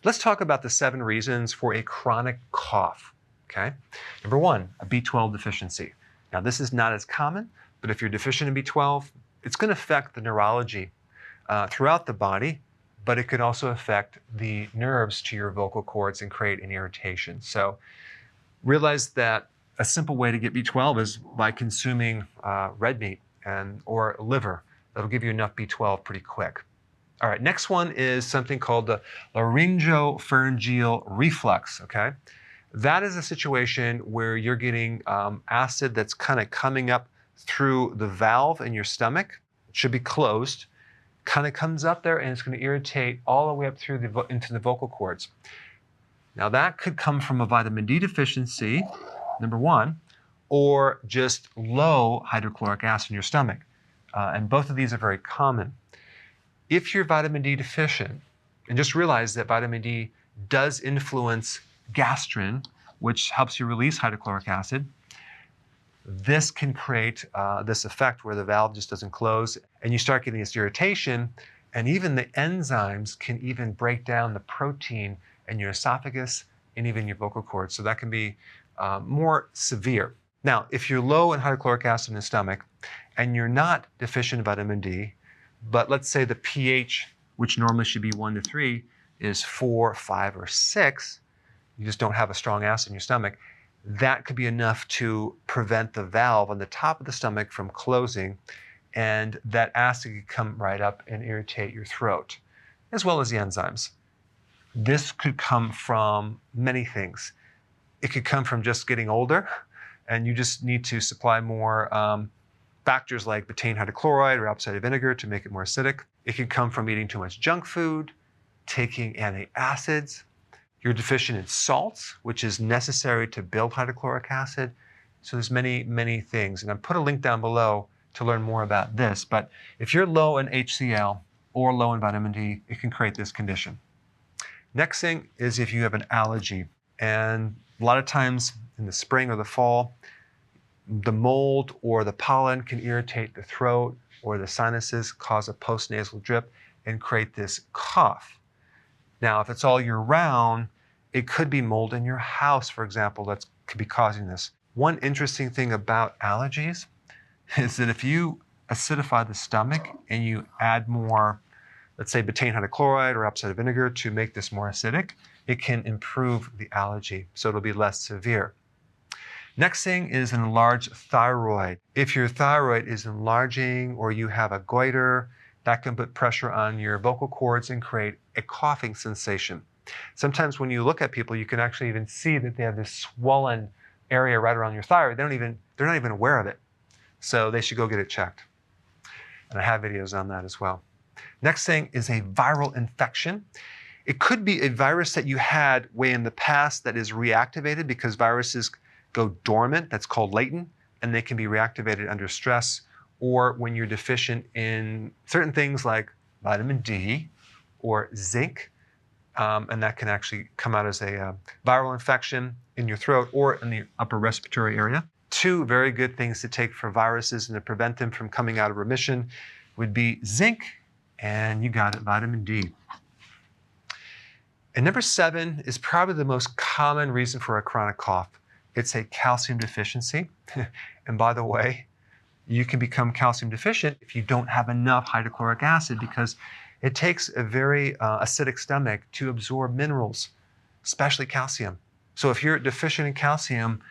Let's talk about the 7 reasons for a chronic cough, okay? Number 1, a B12 deficiency. Now this is not as common, but if you're deficient in B12, it's going to affect the neurology throughout the body, but it could also affect the nerves to your vocal cords and create an irritation. So realize that a simple way to get B12 is by consuming red meat or liver. That'll give you enough B12 pretty quick. All right, next one is something called the Laryngopharyngeal reflux, okay? That is a situation where you're getting acid that's kind of coming up through the valve in your stomach. It should be closed. Kind of comes up there and it's going to irritate all the way up through into the vocal cords. Now that could come from a vitamin D deficiency, number 1, or just low hydrochloric acid in your stomach. And both of these are very common. If you're vitamin D deficient, and just realize that vitamin D does influence gastrin, which helps you release hydrochloric acid, this can create this effect where the valve just doesn't close and you start getting this irritation, and even the enzymes can even break down the protein in your esophagus and even your vocal cords. So that can be more severe. Now, if you're low in hydrochloric acid in the stomach and you're not deficient in vitamin D, but let's say the pH, which normally should be 1 to 3, is 4, 5, or 6, you just don't have a strong acid in your stomach, that could be enough to prevent the valve on the top of the stomach from closing, and that acid could come right up and irritate your throat, as well as the enzymes. This could come from many things. It could come from just getting older, and you just need to supply more factors like betaine hydrochloride or apple cider vinegar to make it more acidic. It could come from eating too much junk food, taking antacids. You're deficient in salts, which is necessary to build hydrochloric acid. So there's many, many things. And I've put a link down below to learn more about this. But if you're low in HCl or low in vitamin D, it can create this condition. Next thing is if you have an allergy. And a lot of times in the spring or the fall, the mold or the pollen can irritate the throat or the sinuses, cause a postnasal drip, and create this cough. Now, if it's all year round, it could be mold in your house, for example, that could be causing this. One interesting thing about allergies is that if you acidify the stomach and you add more, let's say betaine hydrochloride or apple cider vinegar to make this more acidic, it can improve the allergy, so it'll be less severe. Next thing is an enlarged thyroid. If your thyroid is enlarging or you have a goiter, that can put pressure on your vocal cords and create a coughing sensation. Sometimes when you look at people, you can actually even see that they have this swollen area right around your thyroid. They're not even aware of it. So they should go get it checked. And I have videos on that as well. Next thing is a viral infection. It could be a virus that you had way in the past that is reactivated because viruses go dormant. That's called latent, and they can be reactivated under stress or when you're deficient in certain things like vitamin D or zinc, and that can actually come out as a viral infection in your throat or in the upper respiratory area. 2 very good things to take for viruses and to prevent them from coming out of remission would be zinc, and you got it, vitamin D. And number 7 is probably the most common reason for a chronic cough. It's a calcium deficiency. And by the way, you can become calcium deficient if you don't have enough hydrochloric acid because it takes a very acidic stomach to absorb minerals, especially calcium. So if you're deficient in calcium,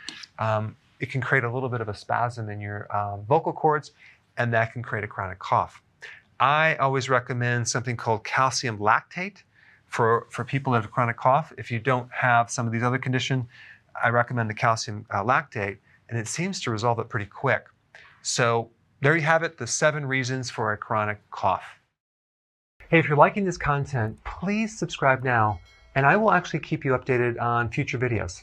it can create a little bit of a spasm in your vocal cords, and that can create a chronic cough. I always recommend something called calcium lactate for people that have a chronic cough. If you don't have some of these other conditions, I recommend the calcium lactate, and it seems to resolve it pretty quick. So there you have it, the 7 reasons for a chronic cough. Hey, if you're liking this content, please subscribe now, and I will actually keep you updated on future videos.